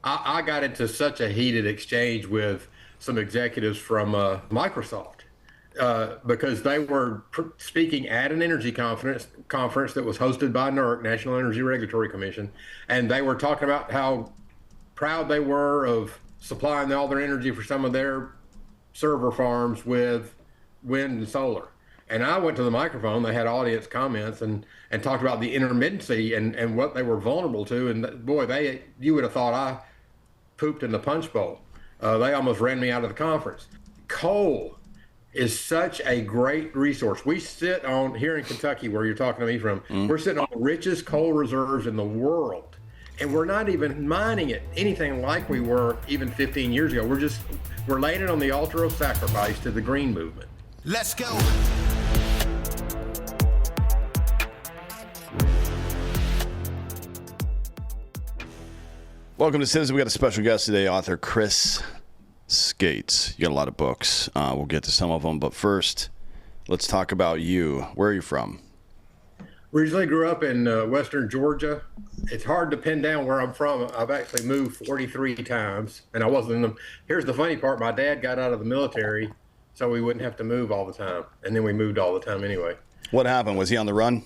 I got into such a heated exchange with some executives from Microsoft because they were speaking at an energy conference that was hosted by NERC, National Energy Regulatory Commission, and they were talking about how proud they were of supplying all their energy for some of their server farms with wind and solar. And I went to the microphone, they had audience comments and talked about the intermittency and what they were vulnerable to. And boy, you would have thought I pooped in the punch bowl. They almost ran me out of the conference. Coal is such a great resource. We sit on, here in Kentucky, where you're talking to me from, we're sitting on the richest coal reserves in the world. And we're not even mining it anything like we were even 15 years ago. We're laying it on the altar of sacrifice to the green movement. Let's go. Welcome to Citizen. We got a special guest today, author Chris Skates. You got a lot of books. We'll get to some of them, but first, let's talk about you. Where are you from? Originally grew up in western Georgia. It's hard to pin down where I'm from. I've actually moved 43 times, and I wasn't in them. Here's the funny part. My dad got out of the military, so we wouldn't have to move all the time, and then we moved all the time anyway. What happened? Was he on the run?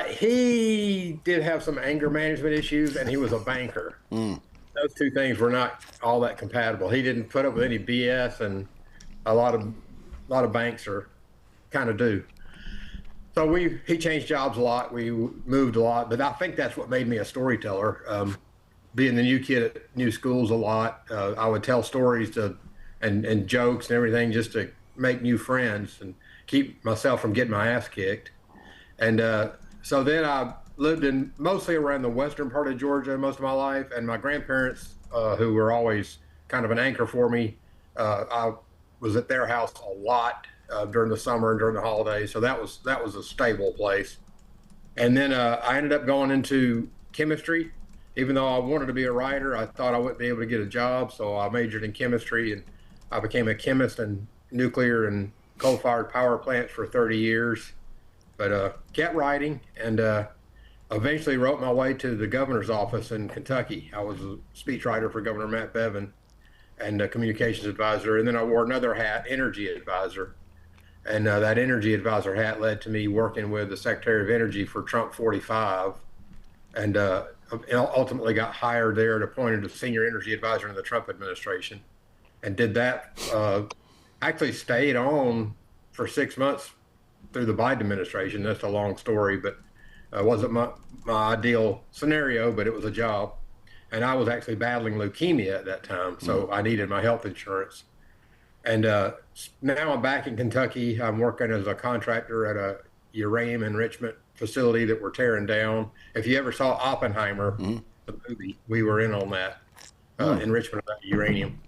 He did have some anger management issues, and he was a banker. Those two things were not all that compatible. He didn't put up with any BS, and a lot of banks are kind of do. So he changed jobs a lot. We moved a lot, but I think that's what made me a storyteller. Being the new kid at new schools a lot, I would tell stories and jokes and everything just to make new friends and keep myself from getting my ass kicked. And so then I lived in mostly around the western part of Georgia most of my life, and my grandparents, who were always kind of an anchor for me, I was at their house a lot during the summer and during the holidays. So that was a stable place. And then I ended up going into chemistry. Even though I wanted to be a writer, I thought I wouldn't be able to get a job, so I majored in chemistry, and I became a chemist in nuclear and coal-fired power plants for 30 years. But kept writing, and eventually wrote my way to the governor's office in Kentucky. I was a speechwriter for Governor Matt Bevin and a communications advisor. And then I wore another hat, energy advisor. And that energy advisor hat led to me working with the Secretary of Energy for Trump 45. And ultimately got hired there and appointed as senior energy advisor in the Trump administration. And did that, actually stayed on for 6 months through the Biden administration. That's a long story, but it wasn't my ideal scenario, but it was a job. And I was actually battling leukemia at that time, so I needed my health insurance. And now I'm back in Kentucky. I'm working as a contractor at a uranium enrichment facility that we're tearing down. If you ever saw Oppenheimer, the movie, we were in on that enrichment of that uranium.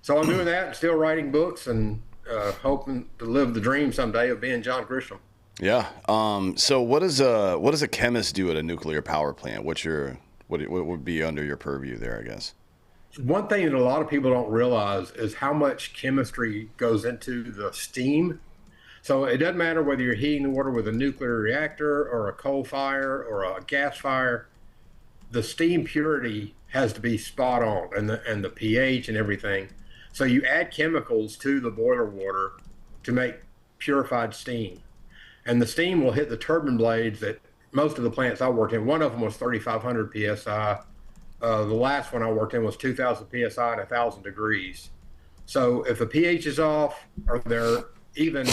So I'm doing that and still writing books and hoping to live the dream someday of being John Grisham. Yeah. So what does a chemist do at a nuclear power plant? What would be under your purview there, I guess? One thing that a lot of people don't realize is how much chemistry goes into the steam. So it doesn't matter whether you're heating the water with a nuclear reactor or a coal fire or a gas fire, the steam purity has to be spot on, and the pH and everything. So you add chemicals to the boiler water to make purified steam. And the steam will hit the turbine blades at most of the plants I worked in. One of them was 3,500 PSI. The last one I worked in was 2,000 PSI and 1,000 degrees. So if the pH is off, or they're even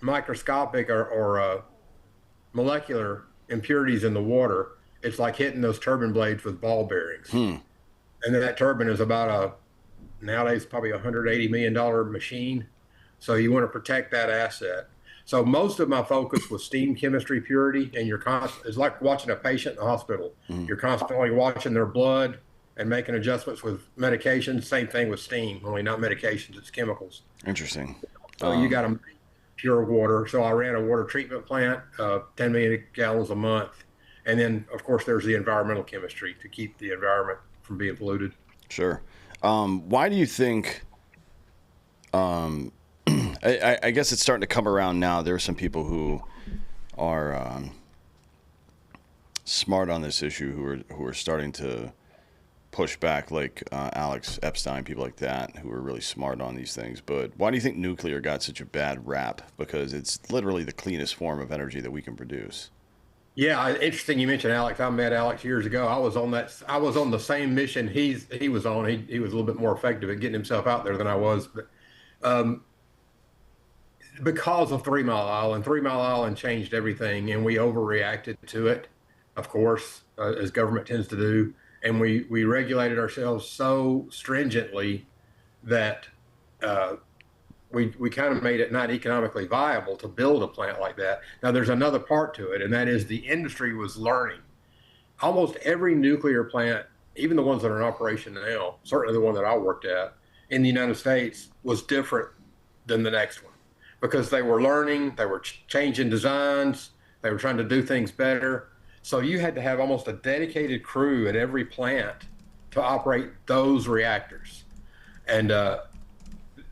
microscopic or molecular impurities in the water, it's like hitting those turbine blades with ball bearings. And then that turbine is about nowadays probably $180 million machine. So you want to protect that asset. So most of my focus was steam chemistry purity, and it's like watching a patient in the hospital. You're constantly watching their blood and making adjustments with medications. Same thing with steam, only not medications, it's chemicals. Interesting. So you got to make pure water. So I ran a water treatment plant, 10 million gallons a month. And then, of course, there's the environmental chemistry to keep the environment from being polluted. Sure. Why do you think, I guess it's starting to come around now. There are some people who are smart on this issue who are starting to push back like Alex Epstein, people like that, who are really smart on these things. But why do you think nuclear got such a bad rap? Because it's literally the cleanest form of energy that we can produce. Yeah, interesting. You mentioned Alex. I met Alex years ago. I was on that. I was on the same mission he was on. He was a little bit more effective at getting himself out there than I was. But because of 3 Mile Island, 3 Mile Island changed everything, and we overreacted to it, of course, as government tends to do, and we regulated ourselves so stringently that uh, we kind of made it not economically viable to build a plant like that. Now, there's another part to it, and that is the industry was learning. Almost every nuclear plant, even the ones that are in operation now, certainly the one that I worked at in the United States, was different than the next one because they were learning, they were changing designs, they were trying to do things better. So you had to have almost a dedicated crew at every plant to operate those reactors. And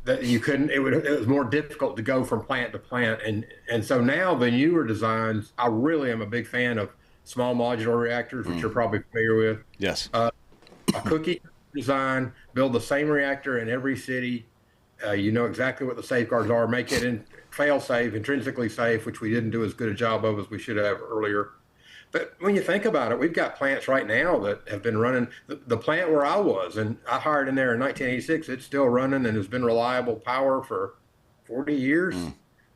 that you couldn't, it was more difficult to go from plant to plant. And so now the newer designs, I really am a big fan of small modular reactors, which you're probably familiar with. Yes. A cookie design, build the same reactor in every city. You know exactly what the safeguards are, make it in fail safe, intrinsically safe, which we didn't do as good a job of as we should have earlier. But when you think about it, we've got plants right now that have been running. The plant where I was, and I hired in there in 1986, it's still running and has been reliable power for 40 years.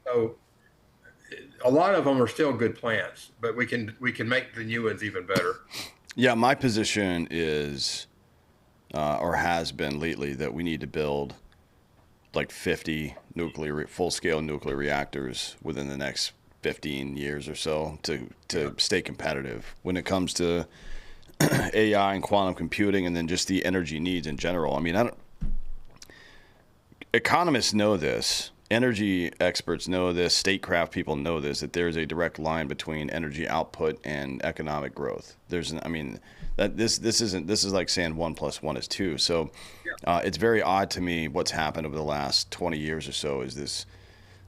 So a lot of them are still good plants, but we can make the new ones even better. Yeah, my position is, or has been lately, that we need to build like 50 full-scale nuclear reactors within the next 15 years or so to stay competitive when it comes to AI and quantum computing, and then just the energy needs in general. I mean, economists know this, energy experts know this, statecraft people know this, that there's a direct line between energy output and economic growth. This is like saying 1 + 1 is 2. So it's very odd to me what's happened over the last 20 years or so is this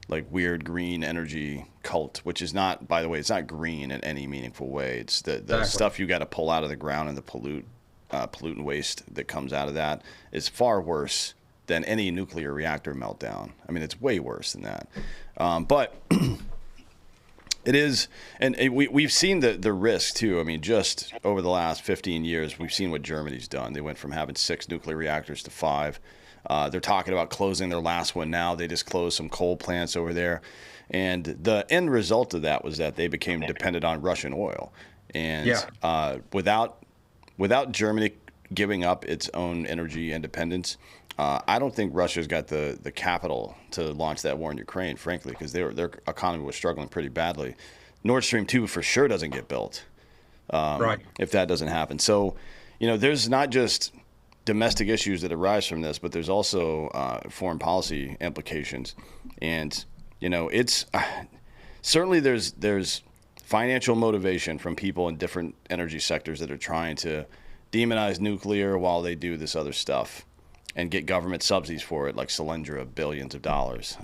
like weird green energy cult, which is not, by the way, it's not green in any meaningful way. It's the exactly. Stuff you got to pull out of the ground, and the pollutant waste that comes out of that is far worse than any nuclear reactor meltdown. I mean, it's way worse than that. But it is, and we've seen the risk too. I mean, just over the last 15 years, we've seen what Germany's done. They went from having 6 nuclear reactors to 5. They're talking about closing their last one now. They just closed some coal plants over there. And the end result of that was that they became dependent on Russian oil. And without Germany giving up its own energy independence, I don't think Russia's got the capital to launch that war in Ukraine, frankly, because their economy was struggling pretty badly. Nord Stream 2 for sure doesn't get built if that doesn't happen. So, there's not just domestic issues that arise from this, but there's also foreign policy implications. And, it's certainly there's financial motivation from people in different energy sectors that are trying to demonize nuclear while they do this other stuff and get government subsidies for it, like Solyndra, billions of dollars.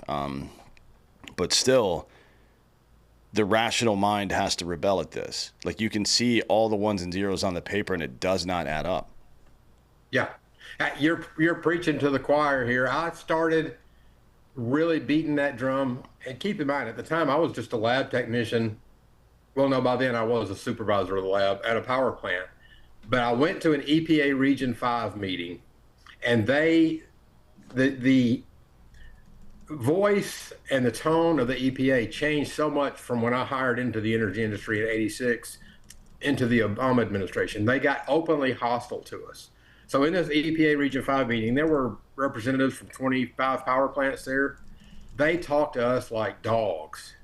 But still, the rational mind has to rebel at this. Like, you can see all the ones and zeros on the paper, and it does not add up. Yeah, you're preaching to the choir here. I started really beating that drum, and keep in mind, at the time, I was just a lab technician. Well, no, by then I was a supervisor of the lab at a power plant. But I went to an EPA Region 5 meeting, and the voice and the tone of the EPA changed so much from when I hired into the energy industry in '86 into the Obama administration. They got openly hostile to us. So in this EPA Region 5 meeting, there were representatives from 25 power plants there. They talked to us like dogs.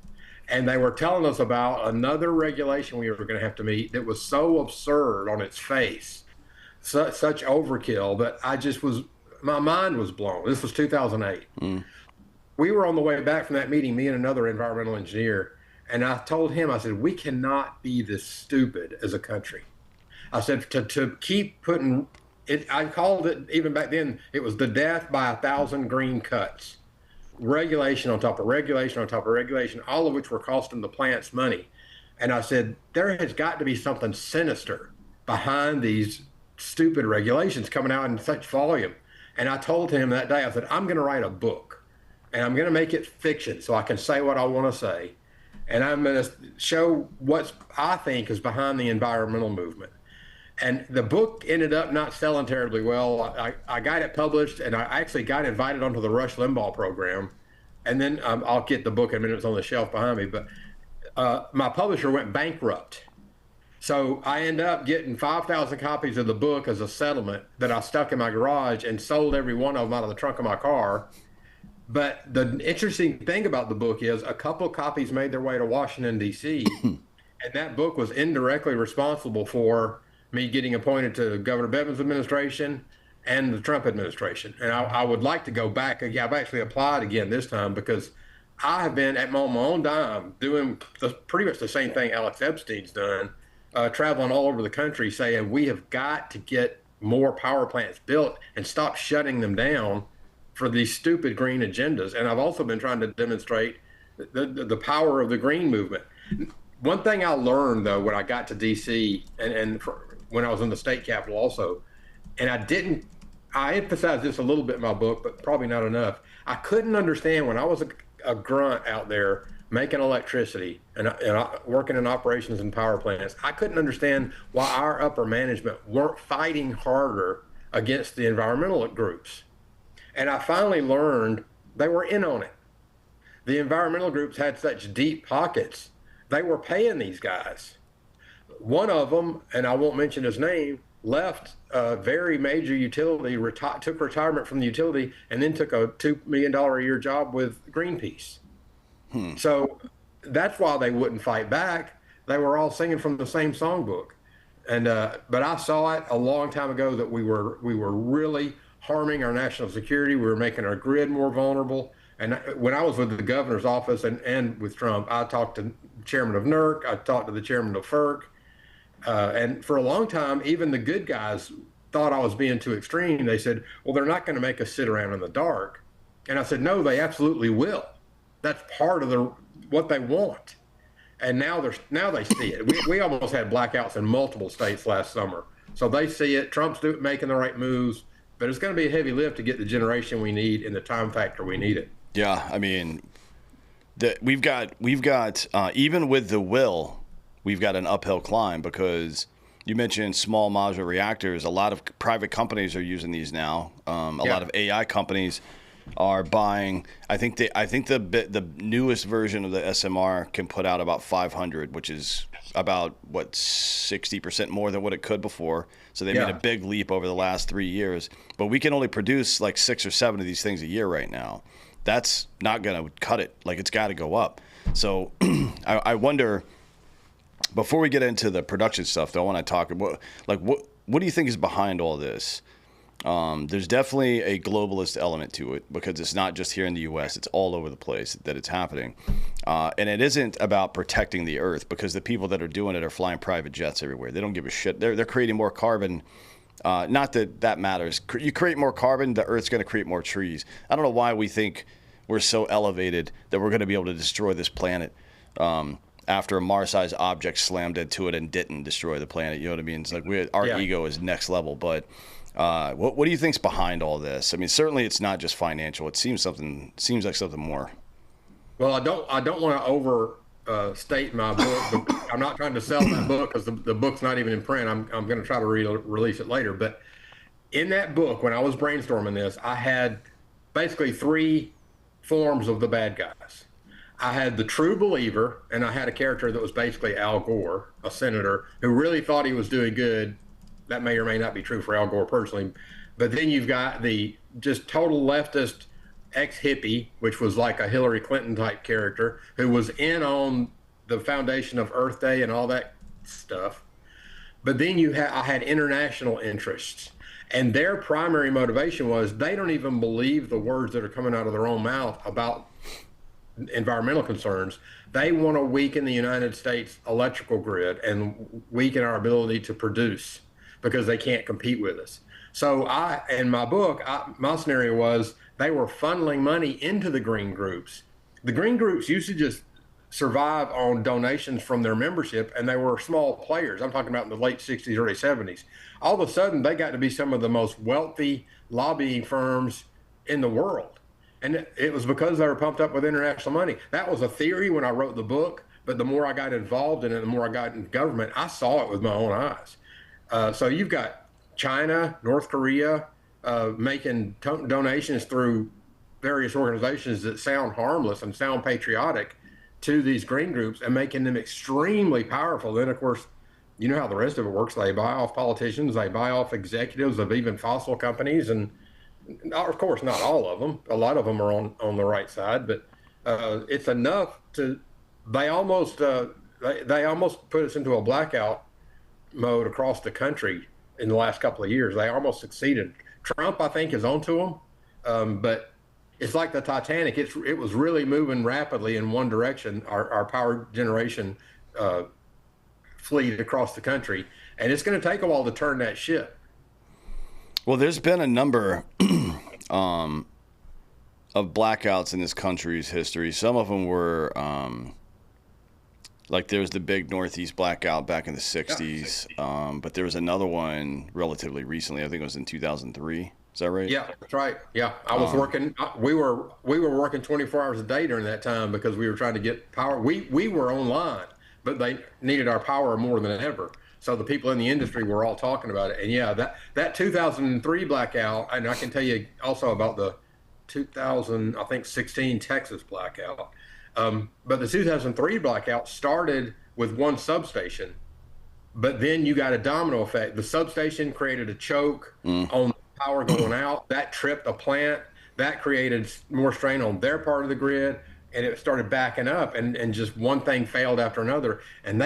And they were telling us about another regulation we were going to have to meet that was so absurd on its face, such overkill, that my mind was blown. This was 2008. We were on the way back from that meeting, me and another environmental engineer, and I told him, I said, we cannot be this stupid as a country. I said, to keep putting it, I called it, even back then, it was the death by 1,000 green cuts. Regulation on top of regulation on top of regulation, all of which were costing the plants money. And I said, there has got to be something sinister behind these stupid regulations coming out in such volume. And I told him that day, I said, I'm going to write a book and I'm going to make it fiction so I can say what I want to say. And I'm going to show what I think is behind the environmental movement. And the book ended up not selling terribly well. I got it published, and I actually got invited onto the Rush Limbaugh program. And then I'll get the book in a minute. It's on the shelf behind me. But my publisher went bankrupt. So I ended up getting 5,000 copies of the book as a settlement that I stuck in my garage and sold every one of them out of the trunk of my car. But the interesting thing about the book is a couple of copies made their way to Washington, D.C., and that book was indirectly responsible for me getting appointed to Governor Bevin's administration and the Trump administration. And I would like to go back. I've actually applied again this time because I have been at my own dime doing pretty much the same thing Alex Epstein's done, traveling all over the country saying we have got to get more power plants built and stop shutting them down for these stupid green agendas. And I've also been trying to demonstrate the power of the green movement. One thing I learned, though, when I got to D.C. and when I was in the state capitol also, and I emphasized this a little bit in my book, but probably not enough. I couldn't understand when I was a grunt out there making electricity and working in operations and power plants, I couldn't understand why our upper management weren't fighting harder against the environmental groups. And I finally learned they were in on it. The environmental groups had such deep pockets. They were paying these guys. One of them, and I won't mention his name, left a very major utility, took retirement from the utility, and then took a $2 million a year job with Greenpeace. So that's why they wouldn't fight back. They were all singing from the same songbook. And but I saw it a long time ago that we were really harming our national security. We were making our grid more vulnerable. And when I was with the governor's office and with Trump, I talked to the chairman of NERC, I talked to the chairman of FERC. And for a long time, even the good guys thought I was being too extreme. They said, well, they're not going to make us sit around in the dark. And I said, no, they absolutely will. That's part of what they want. And now they see it. We almost had blackouts in multiple states last summer. So they see it. Trump's making the right moves. But it's going to be a heavy lift to get the generation we need in the time factor we need it. Yeah, I mean, we've got even with the will, we've got an uphill climb because you mentioned small modular reactors. A lot of private companies are using these now. A lot of AI companies are buying. I think the newest version of the SMR can put out about 500, which is about 60% more than what it could before. So they made a big leap over the last 3 years. But we can only produce like 6 or 7 of these things a year right now. That's not going to cut it. Like, it's got to go up. So I wonder, before we get into the production stuff, though, I want to talk about, like, what do you think is behind all this? There's definitely a globalist element to it because it's not just here in the U.S. It's all over the place that it's happening. And it isn't about protecting the earth because the people that are doing it are flying private jets everywhere. They don't give a shit. They're creating more carbon. Not that matters. You create more carbon, the earth's going to create more trees. I don't know why we think we're so elevated that we're going to be able to destroy this planet after a Mars-sized object slammed into it and didn't destroy the planet. You know what I mean? It's like our ego is next level. But what do you think's behind all this? I mean, certainly it's not just financial. It seems like something more. Well, I don't want to overstate my book. But I'm not trying to sell that book because the book's not even in print. I'm going to try to release it later. But in that book, when I was brainstorming this, I had basically 3 forms of the bad guys. I had the true believer, and I had a character that was basically Al Gore, a senator who really thought he was doing good. That may or may not be true for Al Gore personally. But then you've got the just total leftist ex-hippie, which was like a Hillary Clinton type character, who was in on the foundation of Earth Day and all that stuff. But then I had international interests, and their primary motivation was they don't even believe the words that are coming out of their own mouth about environmental concerns. They want to weaken the United States electrical grid and weaken our ability to produce because they can't compete with us. So in my book, my scenario was they were funneling money into the green groups. The green groups used to just survive on donations from their membership, and they were small players. I'm talking about in the late 60s, early 70s. All of a sudden, they got to be some of the most wealthy lobbying firms in the world. And it was because they were pumped up with international money. That was a theory when I wrote the book, but the more I got involved in it, the more I got in government, I saw it with my own eyes. So you've got China, North Korea, making donations through various organizations that sound harmless and sound patriotic to these green groups and making them extremely powerful. Then, of course, you know how the rest of it works. They buy off politicians, they buy off executives of even fossil companies, and of course, not all of them. A lot of them are on the right side, but it's enough to. They almost put us into a blackout mode across the country in the last couple of years. They almost succeeded. Trump, I think, is onto them, but it's like the Titanic. It was really moving rapidly in one direction. Our power generation fleet across the country, and it's going to take a while to turn that ship. Well, there's been a number of blackouts in this country's history. Some of them were like there was the big Northeast blackout back in the 60s, but there was another one relatively recently. I think it was in 2003. Is that right? Yeah, that's right. Yeah, I was working. We were working 24 hours a day during that time because we were trying to get power. We were online, but they needed our power more than ever. So the people in the industry were all talking about it. And yeah, that 2003 blackout, and I can tell you also about the 2016 Texas blackout. But the 2003 blackout started with one substation, but then you got a domino effect. The substation created a choke on power going out. That tripped a plant. That created more strain on their part of the grid, and it started backing up, and just one thing failed after another. And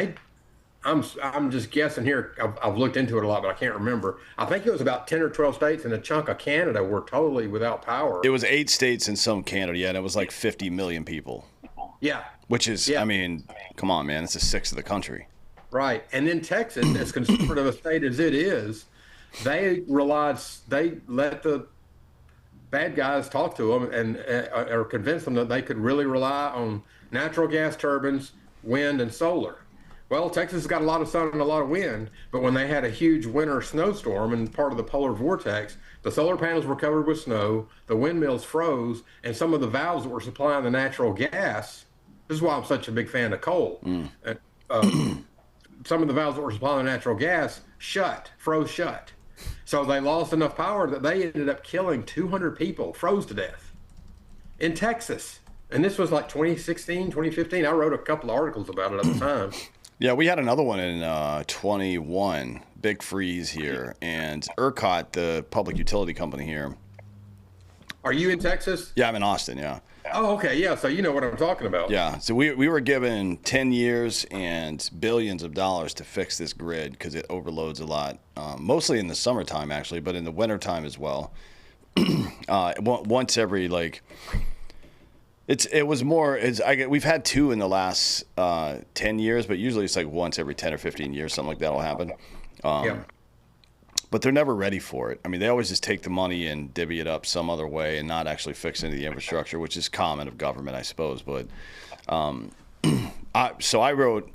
I'm just guessing here. I've looked into it a lot, but I can't remember. I think it was about 10 or 12 states and a chunk of Canada were totally without power. It was 8 states and some Canada, yeah, and it was like 50 million people. Yeah. Which is, I mean, come on, man, it's a sixth of the country. Right. And then Texas, as conservative a state as it is, they let the bad guys talk to them and or convince them that they could really rely on natural gas turbines, wind, and solar. Well, Texas has got a lot of sun and a lot of wind, but when they had a huge winter snowstorm and part of the polar vortex, the solar panels were covered with snow, the windmills froze, and some of the valves that were supplying the natural gas, this is why I'm such a big fan of coal, some of the valves that were supplying the natural gas froze shut. So they lost enough power that they ended up killing 200 people, froze to death in Texas. And this was like 2016, 2015. I wrote a couple of articles about it at the time. Yeah, we had another one in 21, big freeze here, and ERCOT, the public utility company here. Are you in Texas? Yeah, I'm in Austin, yeah. Oh, okay, yeah, so you know what I'm talking about. Yeah, so we were given 10 years and billions of dollars to fix this grid because it overloads a lot, mostly in the summertime, actually, but in the wintertime as well. Once every, like... We've had 2 in the last 10 years, but usually it's like once every 10 or 15 years, something like that will happen. Yeah. But they're never ready for it. I mean, they always just take the money and divvy it up some other way and not actually fix into the infrastructure, which is common of government, I suppose. But so I wrote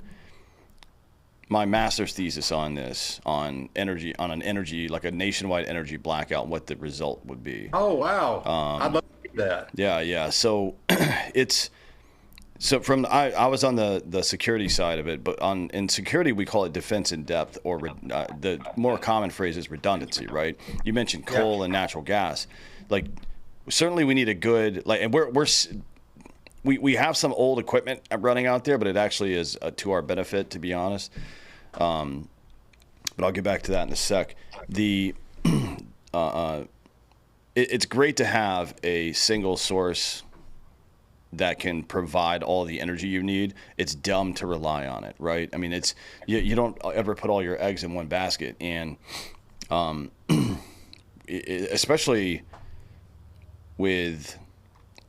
my master's thesis on this, on an energy, like a nationwide energy blackout, and what the result would be. Oh, wow. I'd love to do that. Yeah. So I was on the security side of it, but in security we call it defense in depth, or the more common phrase is redundancy, right? You mentioned coal and natural gas. Like, certainly we need a good, like, and we have some old equipment running out there, but it actually is to our benefit, to be honest. But I'll get back to that in a sec. It's great to have a single source that can provide all the energy you need. It's dumb to rely on it, right? I mean, it's you don't ever put all your eggs in one basket, and especially with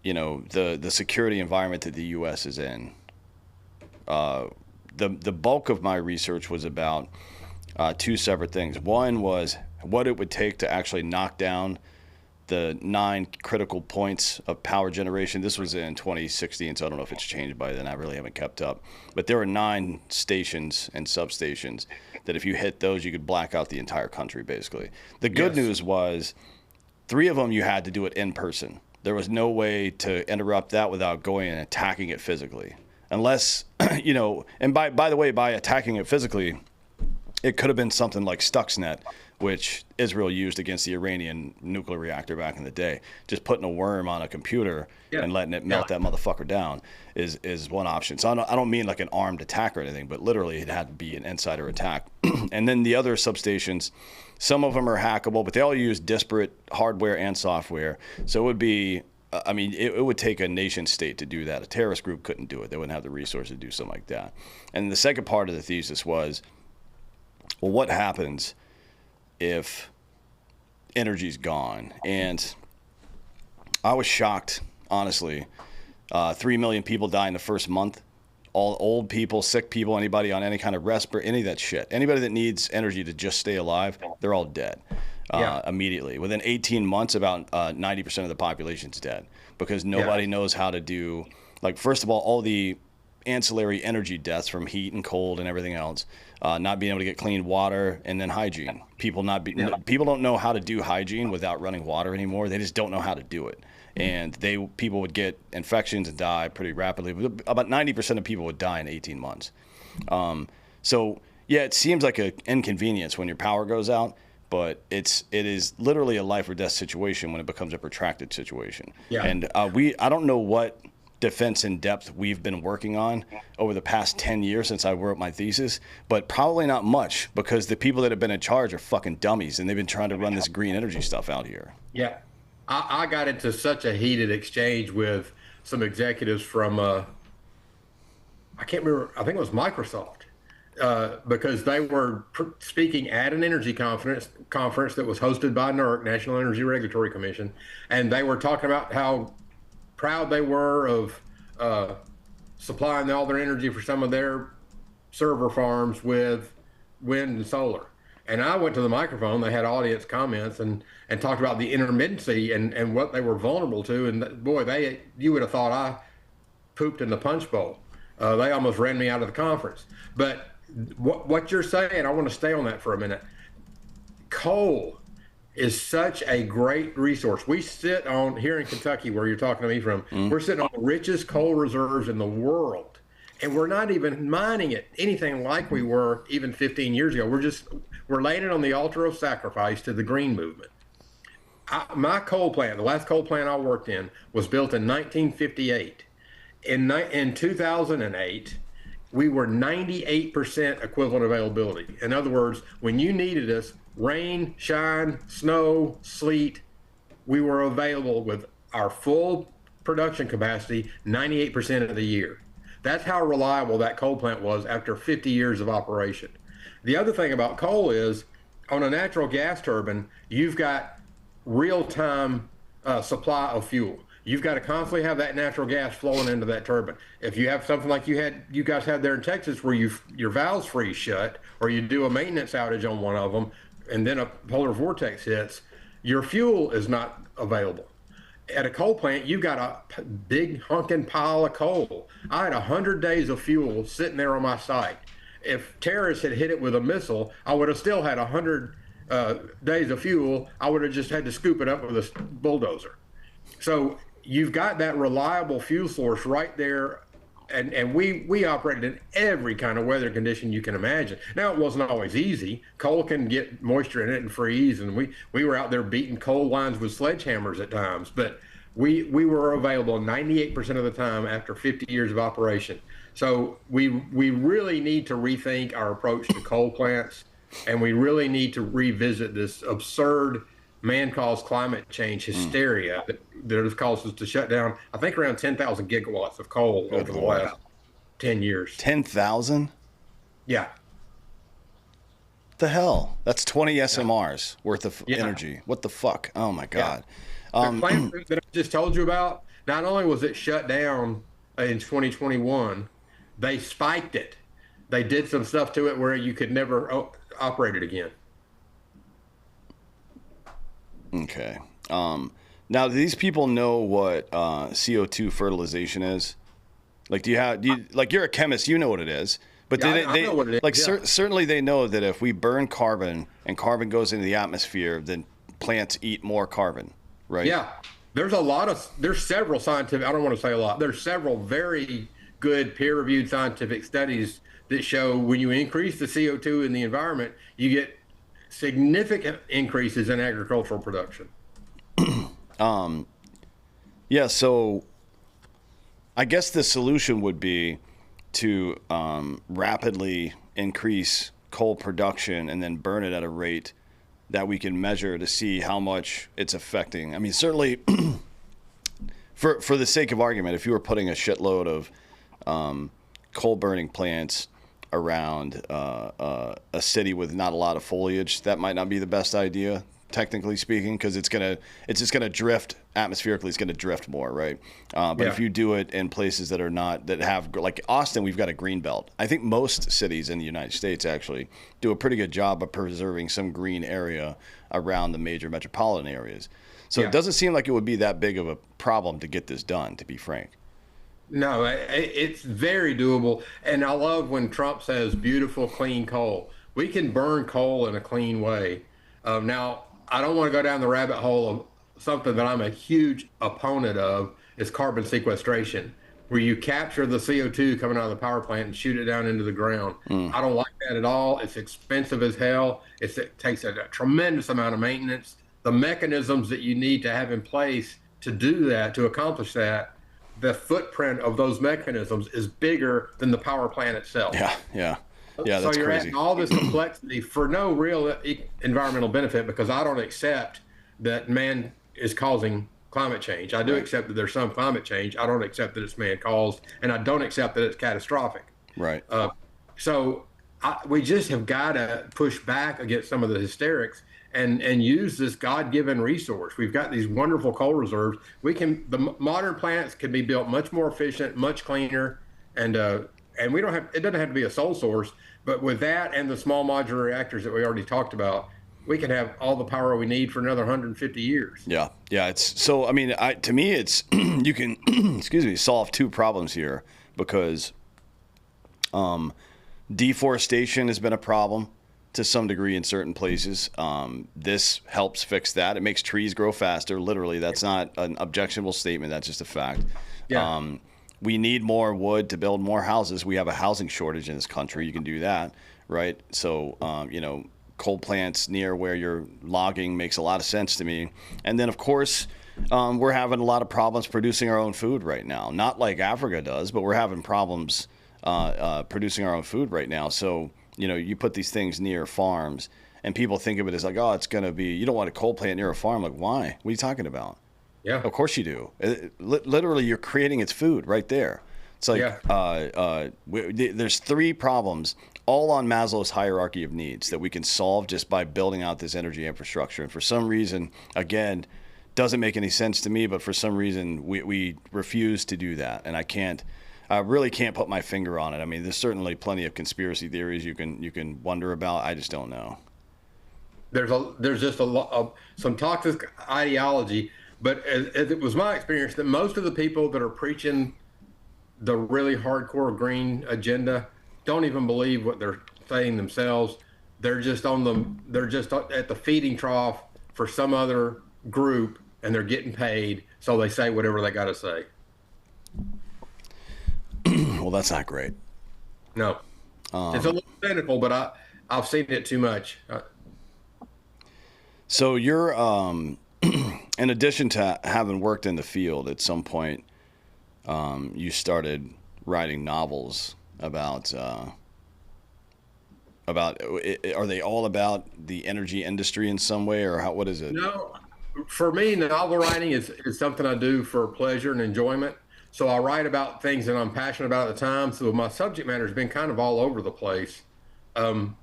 the security environment that the U.S. is in. The bulk of my research was about 2 separate things. One was what it would take to actually knock down the 9 critical points of power generation. This was in 2016, so I don't know if it's changed by then. I really haven't kept up. But there were 9 stations and substations that if you hit those, you could black out the entire country, basically. The good news was 3 of them you had to do it in person. There was no way to interrupt that without going and attacking it physically. Unless, you know, and by the way, by attacking it physically, it could have been something like Stuxnet, which Israel used against the Iranian nuclear reactor back in the day. Just putting a worm on a computer and letting it melt that motherfucker down is one option. So I don't mean like an armed attack or anything, but literally it had to be an insider attack. And then the other substations, some of them are hackable, but they all use disparate hardware and software. So it would be, I mean, it would take a nation state to do that. A terrorist group couldn't do it. They wouldn't have the resources to do something like that. And the second part of the thesis was, well, what happens if energy's gone? And I was shocked, honestly. 3 million people die in the first month. All old people, sick people, anybody on any kind of respirator, any of that shit. Anybody that needs energy to just stay alive, they're all dead immediately. Within 18 months, about 90% of the population's dead because nobody knows how to do, like, first of all the ancillary energy deaths from heat and cold and everything else, not being able to get clean water, and then hygiene. People don't know how to do hygiene without running water anymore. They just don't know how to do it, and people would get infections and die pretty rapidly. About 90% of people would die in 18 months. So yeah, it seems like an inconvenience when your power goes out, but it is literally a life or death situation when it becomes a protracted situation. Yeah. And I don't know what defense in depth we've been working on over the past 10 years since I wrote my thesis, but probably not much because the people that have been in charge are fucking dummies and they've been trying to run this green energy stuff out here. Yeah. I got into such a heated exchange with some executives from, I can't remember, I think it was Microsoft, because they were speaking at an energy conference that was hosted by NERC, National Energy Regulatory Commission, and they were talking about how proud they were of supplying all their energy for some of their server farms with wind and solar. And I went to the microphone, they had audience comments and talked about the intermittency and what they were vulnerable to. And boy, you would have thought I pooped in the punch bowl. They almost ran me out of the conference. But what you're saying, I want to stay on that for a minute. Coal is such a great resource. We sit on, here in Kentucky, where you're talking to me from, we're sitting on the richest coal reserves in the world. And we're not even mining it anything like we were even 15 years ago. We're laying it on the altar of sacrifice to the green movement. My coal plant, the last coal plant I worked in, was built in 1958. In 2008, we were 98% equivalent availability. In other words, when you needed us, rain, shine, snow, sleet, we were available with our full production capacity 98% of the year. That's how reliable that coal plant was after 50 years of operation. The other thing about coal is, on a natural gas turbine, you've got real-time supply of fuel. You've got to constantly have that natural gas flowing into that turbine. If you have something like you guys had there in Texas, where your valves freeze shut, or you do a maintenance outage on one of them, and then a polar vortex hits, your fuel is not available. At a coal plant, you've got a big honking pile of coal. I had 100 days of fuel sitting there on my site. If terrorists had hit it with a missile, I would have still had 100 days of fuel. I would have just had to scoop it up with a bulldozer. So you've got that reliable fuel source right there. And we operated in every kind of weather condition you can imagine. Now, it wasn't always easy. Coal can get moisture in it and freeze, and we were out there beating coal lines with sledgehammers at times, but we were available 98% of the time after 50 years of operation. So we really need to rethink our approach to coal plants, and we really need to revisit this absurd man-caused climate change hysteria that has caused us to shut down, I think, around 10,000 gigawatts of coal over the last 10 years. 10,000? Yeah. The hell? That's 20 SMRs worth of energy. What the fuck? Oh, my God. The plant that I just told you about, not only was it shut down in 2021, they spiked it. They did some stuff to it where you could never operate it again. Okay. Now, do these people know what CO2 fertilization is? Like, like you're a chemist, you know what it is. But Yeah, I know what it is. like Yeah. certainly they know that if we burn carbon and carbon goes into the atmosphere, then plants eat more carbon, right? Yeah, there's several scientific, I don't want to say a lot, there's several very good peer-reviewed scientific studies that show when you increase the CO2 in the environment, you get significant increases in agricultural production. Yeah, so I guess the solution would be to rapidly increase coal production and then burn it at a rate that we can measure to see how much it's affecting. I mean, certainly, for the sake of argument, if you were putting a shitload of coal burning plants around a city with not a lot of foliage, that might not be the best idea, technically speaking, because it's just gonna drift atmospherically. It's gonna drift more, right? But Yeah. if you do it in places that are not that have like Austin, we've got a green belt. I think most cities in the United States actually do a pretty good job of preserving some green area around the major metropolitan areas. So Yeah. it doesn't seem like it would be that big of a problem to get this done, to be frank. No, it's very doable. And I love when Trump says beautiful, clean coal. We can burn coal in a clean way. Now, I don't want to go down the rabbit hole of something that I'm a huge opponent of is carbon sequestration, where you capture the CO2 coming out of the power plant and shoot it down into the ground. I don't like that at all. It's expensive as hell. It takes a tremendous amount of maintenance. The mechanisms that you need to have in place to do that, to accomplish that, the footprint of those mechanisms is bigger than the power plant itself. Yeah, So that's you're crazy. adding all this complexity for no real environmental benefit, because I don't accept that man is causing climate change. I do accept that there's some climate change. I don't accept that it's man caused, and I don't accept that it's catastrophic. Right. So we just have got to push back against some of the hysterics and use this God-given resource. We've got these wonderful coal reserves. The modern plants can be built much more efficient, much cleaner, and we don't have, it doesn't have to be a sole source, but with that and the small modular reactors that we already talked about, we can have all the power we need for another 150 years. Yeah. It's so. I mean, to me, it's you can excuse me, solve two problems here because deforestation has been a problem to some degree in certain places. This helps fix that. It makes trees grow faster. Literally, that's not an objectionable statement. That's just a fact. Yeah. We need more wood to build more houses. We have a housing shortage in this country. You can do that, right? So, coal plants near where you're logging makes a lot of sense to me. And then, of course, we're having a lot of problems producing our own food right now. Not like Africa does, but we're having problems producing our own food right now. So, you put these things near farms, and people think of it as like, oh, it's going to be, you don't want a coal plant near a farm. Like, why? What are you talking about? Yeah. Of course you do. Literally, you're creating its food right there. It's like there's three problems all on Maslow's hierarchy of needs that we can solve just by building out this energy infrastructure. And for some reason, again, doesn't make any sense to me, but for some reason we refuse to do that. And I really can't put my finger on it. I mean, there's certainly plenty of conspiracy theories you can wonder about. I just don't know. There's just a lot of some toxic ideology. But as it was my experience that most of the people that are preaching the really hardcore green agenda don't even believe what they're saying themselves. They're just at the feeding trough for some other group, and they're getting paid, so they say whatever they got to say. Well, that's not great. No, it's a little cynical, but I've seen it too much. So you're in addition to having worked in the field, at some point, you started writing novels about. Are they all about the energy industry in some way, or what is it? No, for me, novel writing is something I do for pleasure and enjoyment. So I write about things that I'm passionate about at the time. So my subject matter has been kind of all over the place,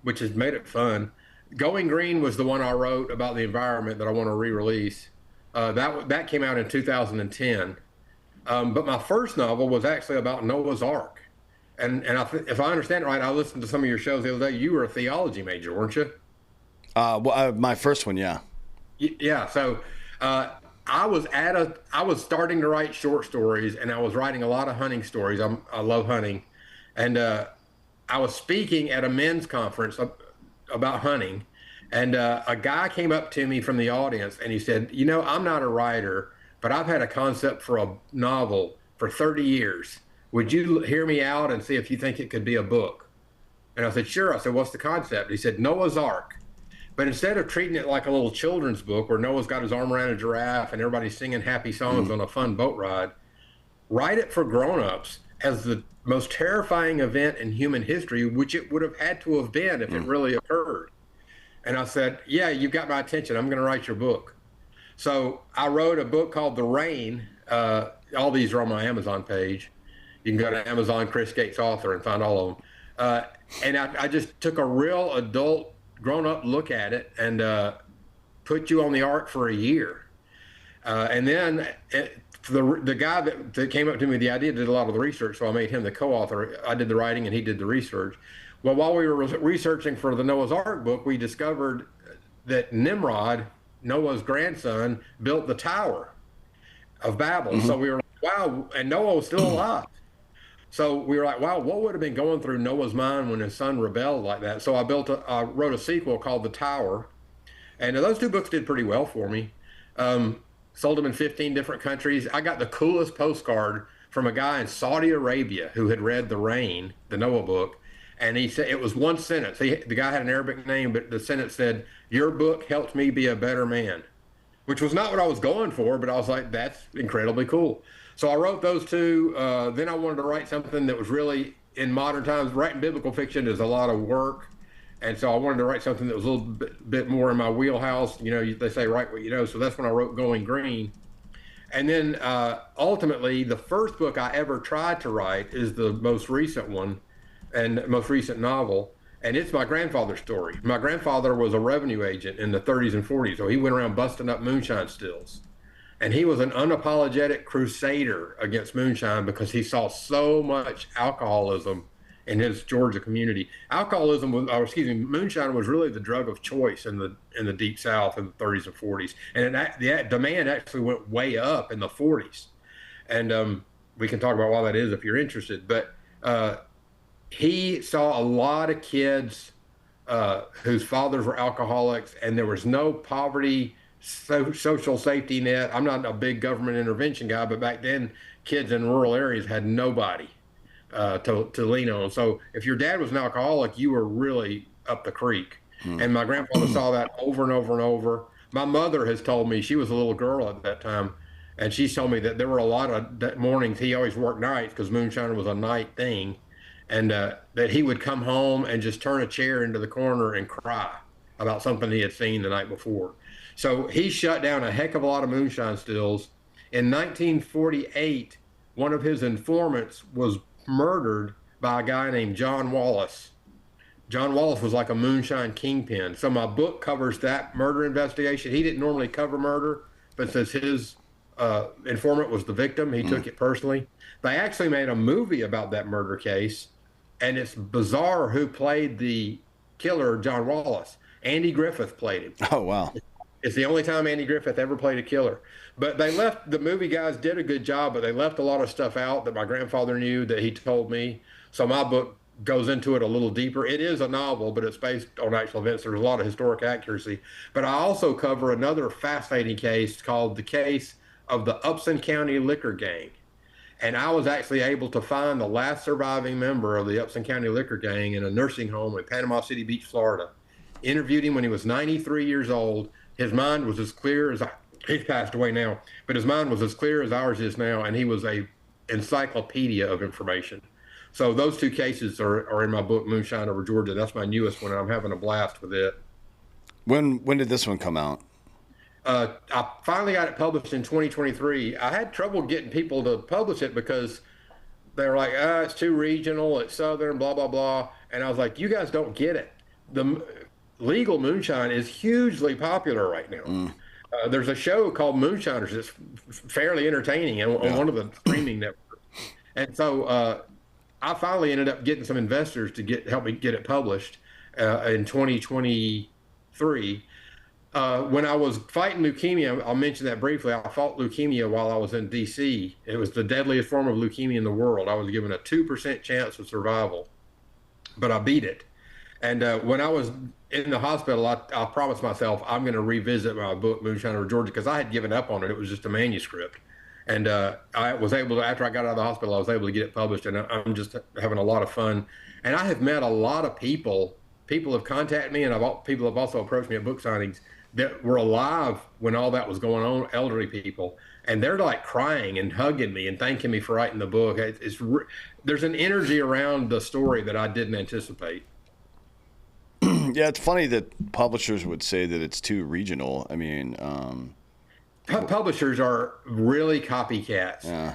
which has made it fun. Going Green was the one I wrote about the environment that I want to re-release. That came out in 2010. But my first novel was actually about Noah's Ark. And if I understand it right, I listened to some of your shows the other day. You were a theology major, weren't you? My first one, yeah. Yeah. So Uh, I was starting to write short stories, and I was writing a lot of hunting stories. I love hunting, and I was speaking at a men's conference about hunting, and a guy came up to me from the audience, and he said, "You know, I'm not a writer, but I've had a concept for a novel for 30 years. Would you hear me out and see if you think it could be a book?" And I said, "Sure." I said, "What's the concept?" He said, "Noah's Ark." But instead of treating it like a little children's book where Noah's got his arm around a giraffe and everybody's singing happy songs on a fun boat ride, write it for grown-ups as the most terrifying event in human history, which it would have had to have been if it really occurred. And I said, "Yeah, you've got my attention. I'm going to write your book." So I wrote a book called The Rain. All these are on my Amazon page. You can go to Amazon, Chris Gates author, and find all of them. And I just took a real adult, grown-up look at it and put you on the ark for a year. And then the guy that came up to me with the idea did a lot of the research, so I made him the co-author. I did the writing and he did the research. Well, while we were researching for the Noah's Ark book, we discovered that Nimrod, Noah's grandson, built the Tower of Babel. So we were like, wow, and Noah was still alive. So we were like, wow, what would have been going through Noah's mind when his son rebelled like that? So I wrote a sequel called The Tower, and those two books did pretty well for me. Sold them in 15 different countries. I got the coolest postcard from a guy in Saudi Arabia who had read The Rain, the Noah book, and he said it was one sentence. The guy had an Arabic name, but the sentence said, "Your book helped me be a better man," which was not what I was going for, but I was like, that's incredibly cool. So I wrote those two. Then I wanted to write something that was really in modern times. Writing biblical fiction is a lot of work. And so I wanted to write something that was a little bit more in my wheelhouse. You know, they say write what you know. So that's when I wrote Going Green. And then ultimately, the first book I ever tried to write is the most recent one and most recent novel. And it's my grandfather's story. My grandfather was a revenue agent in the 30s and 40s. So he went around busting up moonshine stills. And he was an unapologetic crusader against moonshine because he saw so much alcoholism in his Georgia community. Moonshine was really the drug of choice in the Deep South in the 30s and 40s. And the demand actually went way up in the 40s. And we can talk about why that is if you're interested. But he saw a lot of kids whose fathers were alcoholics, and there was no poverty social safety net. I'm not a big government intervention guy, but back then kids in rural areas had nobody to lean on. So if your dad was an alcoholic, you were really up the creek. And my grandfather saw that over and over and over. My mother has told me, she was a little girl at that time, and she told me that there were a lot of mornings he always worked nights because moonshine was a night thing, and that he would come home and just turn a chair into the corner and cry about something he had seen the night before. So he shut down a heck of a lot of moonshine stills. In 1948, one of his informants was murdered by a guy named John Wallace. John Wallace was like a moonshine kingpin. So my book covers that murder investigation. He didn't normally cover murder, but since his informant was the victim, he took it personally. They actually made a movie about that murder case, and it's bizarre who played the killer, John Wallace. Andy Griffith played him. Oh, wow. It's the only time Andy Griffith ever played a killer. But the movie guys did a good job, but they left a lot of stuff out that my grandfather knew that he told me. So my book goes into it a little deeper. It is a novel, but it's based on actual events. There's a lot of historic accuracy. But I also cover another fascinating case called the case of the Upson County Liquor Gang. And I was actually able to find the last surviving member of the Upson County Liquor Gang in a nursing home in Panama City Beach, Florida. Interviewed him when he was 93 years old. His mind was as clear as he's passed away now, but his mind was as clear as ours is now, and he was a encyclopedia of information. So those two cases are in my book, Moonshine Over Georgia. That's my newest one. I'm having a blast with it. When did this one come out? I finally got it published in 2023. I had trouble getting people to publish it because they were like, it's too regional, it's southern, blah, blah, blah. And I was like, you guys don't get it. The legal moonshine is hugely popular right now. There's a show called Moonshiners that's fairly entertaining on one of the streaming networks. And so I finally ended up getting some investors to help me get it published in 2023. When I was fighting leukemia, I'll mention that briefly. I fought leukemia while I was in D.C. It was the deadliest form of leukemia in the world. I was given a 2% chance of survival, but I beat it. And when I was in the hospital, I promised myself I'm going to revisit my book, Moonshine Over Georgia, because I had given up on it. It was just a manuscript. And I was able to, after I got out of the hospital, I was able to get it published. And I'm just having a lot of fun. And I have met a lot of people. People have contacted me, and people have also approached me at book signings that were alive when all that was going on, elderly people. And they're like crying and hugging me and thanking me for writing the book. There's an energy around the story that I didn't anticipate. Yeah, it's funny that publishers would say that it's too regional. I mean, Publishers are really copycats. yeah.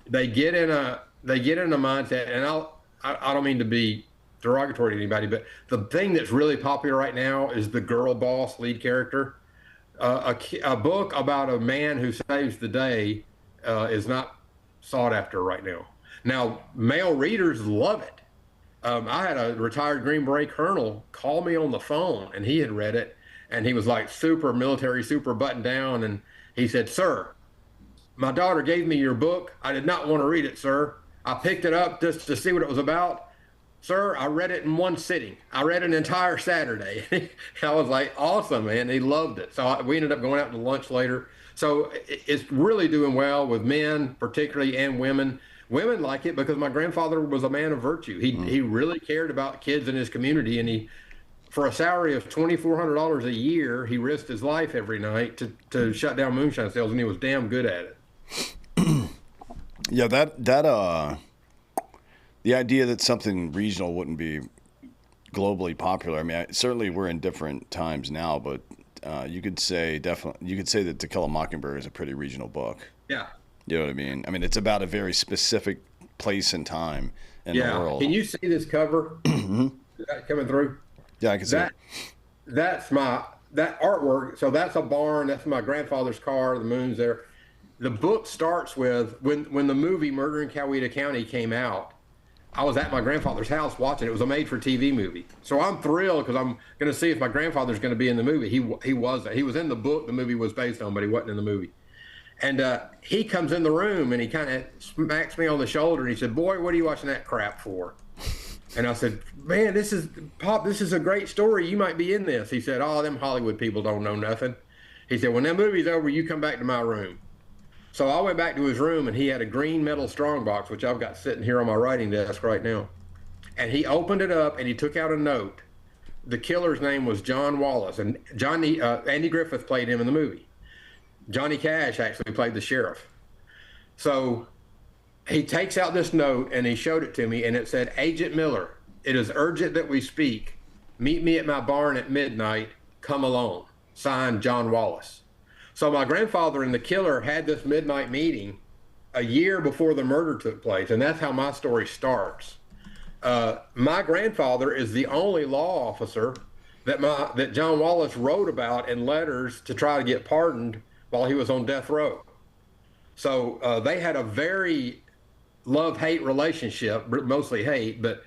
They get in a mindset, and I don't mean to be derogatory to anybody, but the thing that's really popular right now is the girl boss lead character. A book about a man who saves the day is not sought after right now. Now, male readers love it. I had a retired Green Beret colonel call me on the phone, and he had read it, and he was like super military, super buttoned down, and he said, "Sir, my daughter gave me your book. I did not want to read it, sir. I picked it up just to see what it was about. Sir, I read it in one sitting. I read an entire Saturday." I was like, awesome, man. He loved it. So we ended up going out to lunch later. So it's really doing well with men, particularly, and women. Women like it because my grandfather was a man of virtue. He really cared about kids in his community, and for a salary of $2,400 a year, he risked his life every night to shut down moonshine sales, and he was damn good at it. Yeah, the idea that something regional wouldn't be globally popular. I mean, certainly we're in different times now, but you could say that To Kill a Mockingbird is a pretty regional book. Yeah. You know what I mean? I mean, it's about a very specific place and time in the world. Can you see this cover? Is that coming through? Yeah, I can see it. That artwork. So that's a barn. That's my grandfather's car. The moon's there. The book starts with when the movie Murder in Coweta County came out. I was at my grandfather's house watching. It was a made-for-TV movie. So I'm thrilled because I'm going to see if my grandfather's going to be in the movie. He wasn't. He was in the book the movie was based on, but he wasn't in the movie. And he comes in the room and he kind of smacks me on the shoulder and he said, "Boy, what are you watching that crap for?" And I said, "Man, this is a great story. You might be in this." He said, "Oh, them Hollywood people don't know nothing." He said, "When that movie's over, you come back to my room." So I went back to his room, and he had a green metal strongbox, which I've got sitting here on my writing desk right now. And he opened it up and he took out a note. The killer's name was John Wallace, and Andy Griffith played him in the movie. Johnny Cash actually played the sheriff. So he takes out this note and he showed it to me, and it said, "Agent Miller, it is urgent that we speak. Meet me at my barn at midnight. Come alone. Signed, John Wallace." So my grandfather and the killer had this midnight meeting a year before the murder took place, and that's how my story starts. My grandfather is the only law officer that John Wallace wrote about in letters to try to get pardoned while he was on death row. So they had a very love-hate relationship, mostly hate, but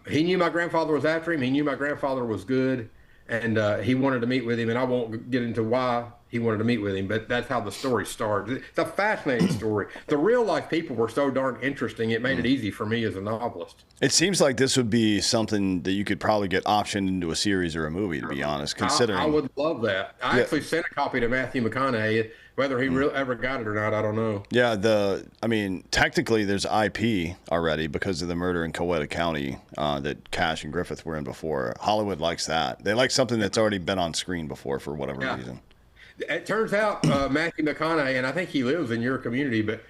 he knew my grandfather was after him. He knew my grandfather was good, and he wanted to meet with him, and I won't get into why he wanted to meet with him, but that's how the story starts. It's a fascinating story. The real-life people were so darn interesting, it made it easy for me as a novelist. It seems like this would be something that you could probably get optioned into a series or a movie, to be honest, considering... I would love that. I actually sent a copy to Matthew McConaughey. Whether he ever got it or not, I don't know. Yeah, I mean, technically there's IP already because of the murder in Coweta County that Cash and Griffith were in before. Hollywood likes that. They like something that's already been on screen before for whatever reason. It turns out Matthew McConaughey, and I think he lives in your community, but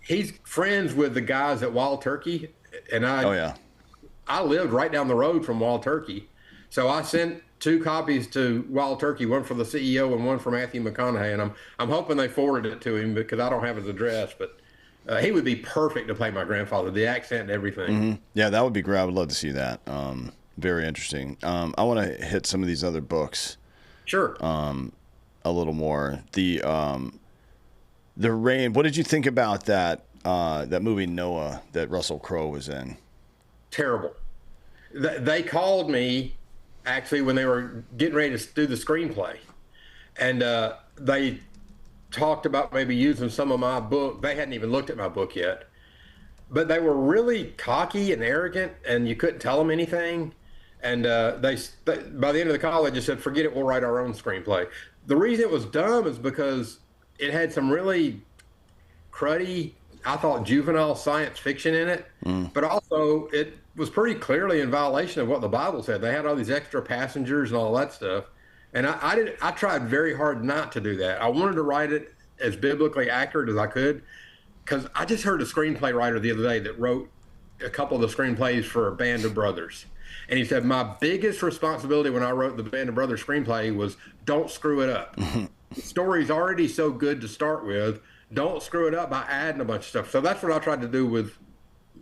he's friends with the guys at Wild Turkey. And I lived right down the road from Wild Turkey. So I sent 2 copies to Wild Turkey, one for the CEO and one for Matthew McConaughey, and I'm hoping they forwarded it to him because I don't have his address. But he would be perfect to play my grandfather, the accent and everything. Yeah, that would be great. I would love to see that. Very interesting. I want to hit some of these other books. Sure. A little more. The Rain. What did you think about that movie Noah that Russell Crowe was in? Terrible. They called me actually when they were getting ready to do the screenplay, and they talked about maybe using some of my book. They hadn't even looked at my book yet, but they were really cocky and arrogant, and you couldn't tell them anything. And they by the end of the call, they just said, "Forget it. We'll write our own screenplay." The reason it was dumb is because it had some really cruddy, I thought, juvenile science fiction in it, but also it was pretty clearly in violation of what the Bible said. They had all these extra passengers and all that stuff, and I tried very hard not to do that. I wanted to write it as biblically accurate as I could, because I just heard a screenplay writer the other day that wrote a couple of the screenplays for Band of Brothers. And he said, my biggest responsibility when I wrote the Band of Brothers screenplay was don't screw it up. The story's already so good to start with. Don't screw it up by adding a bunch of stuff. So that's what I tried to do with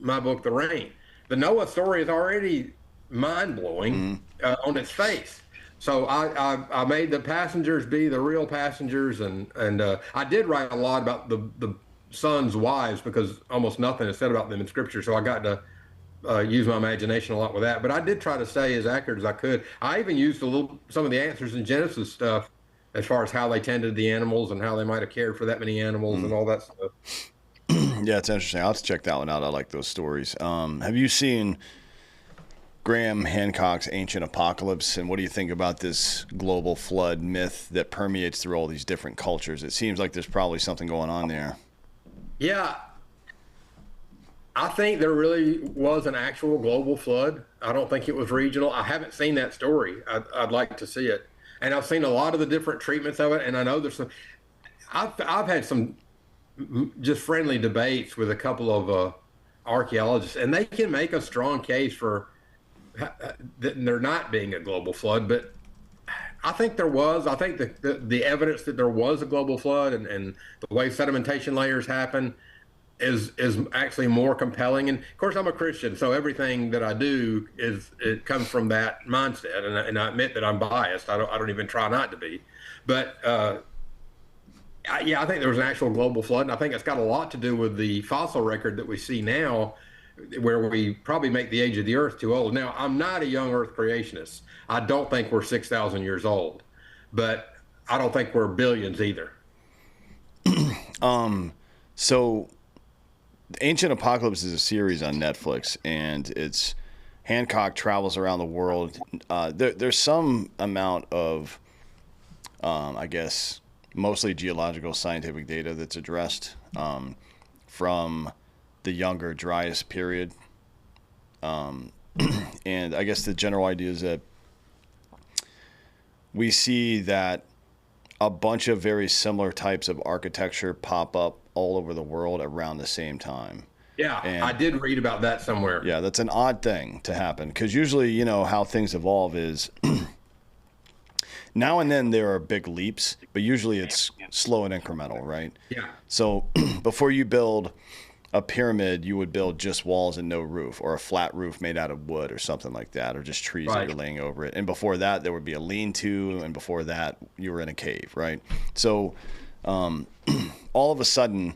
my book, The Rain. The Noah story is already mind-blowing on its face. So I made the passengers be the real passengers, and I did write a lot about the sons' wives, because almost nothing is said about them in Scripture. So I got to use my imagination a lot with that. But I did try to stay as accurate as I could. I even used some of the answers in Genesis stuff, as far as how they tended the animals and how they might have cared for that many animals and all that stuff. Yeah, it's interesting. I'll have to check that one out. I like those stories. Have you seen Graham Hancock's Ancient Apocalypse, and what do you think about this global flood myth that permeates through all these different cultures? It seems like there's probably something going on there. Yeah, I think there really was an actual global flood. I don't think it was regional. I haven't seen that story. I'd like to see it. And I've seen a lot of the different treatments of it, and I know there's some. I've had some just friendly debates with a couple of archaeologists, and they can make a strong case for there not being a global flood. But I think there was. I think the evidence that there was a global flood and the way sedimentation layers happen is actually more compelling. And of course, I'm a Christian, so everything that I do it comes from that mindset. And I admit that I'm biased. I don't even try not to be. But I think there was an actual global flood, and I think it's got a lot to do with the fossil record that we see now, where we probably make the age of the Earth too old. Now, I'm not a young Earth creationist. I don't think we're 6,000 years old, but I don't think we're billions either. So Ancient Apocalypse is a series on Netflix, and Hancock travels around the world. There's some amount of, I guess, mostly geological scientific data that's addressed from the younger Dryas period. And I guess the general idea is that we see that a bunch of very similar types of architecture pop up all over the world around the same time. Yeah, and I did read about that somewhere. Yeah, that's an odd thing to happen, because usually, how things evolve is now and then there are big leaps, but usually it's slow and incremental, right? Yeah. So before you build a pyramid, you would build just walls and no roof, or a flat roof made out of wood or something like that, or just trees that you're laying over it. And before that, there would be a lean-to, and before that, you were in a cave, right? So all of a sudden,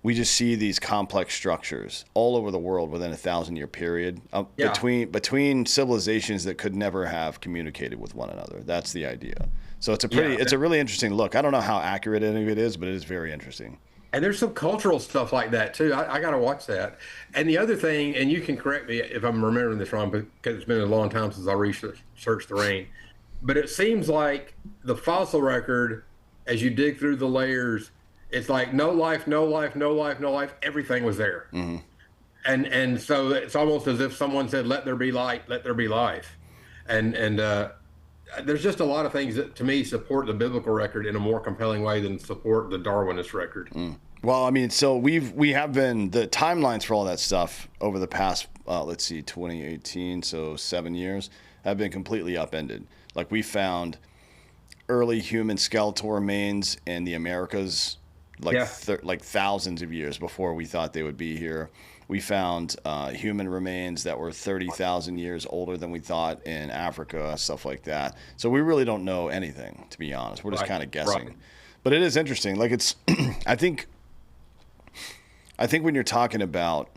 we just see these complex structures all over the world within a 1,000-year period between civilizations that could never have communicated with one another. That's the idea. So it's a really interesting look. I don't know how accurate any of it is, but it is very interesting. And there's some cultural stuff like that too. I got to watch that. And the other thing, and you can correct me if I'm remembering this wrong, because it's been a long time since I researched the rain, but it seems like the fossil record, as you dig through the layers, it's like no life, no life, no life, no life. Everything was there. Mm-hmm. And so it's almost as if someone said, "Let there be light, let there be life." And there's just a lot of things that, to me, support the biblical record in a more compelling way than support the Darwinist record. Well, I mean, so we have been, the timelines for all that stuff over the past, 2018, so 7 years, have been completely upended. Like, we found early human skeletal remains in the Americas, like thousands of years before we thought they would be here. We found human remains that were 30,000 years older than we thought in Africa, stuff like that. So we really don't know anything, to be honest. We're just kind of guessing. Right. But it is interesting. Like, it's, I think when you're talking about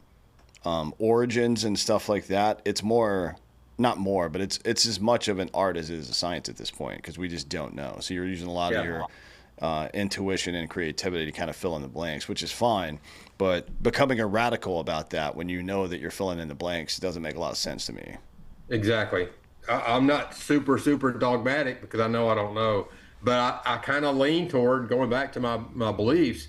origins and stuff like that, it's more not more, but it's as much of an art as it is a science at this point, because we just don't know. So you're using a lot of your intuition and creativity to kind of fill in the blanks, which is fine. But becoming a radical about that when you know that you're filling in the blanks doesn't make a lot of sense to me. Exactly. I'm not super dogmatic because I know I don't know, but I kind of lean toward going back to my beliefs.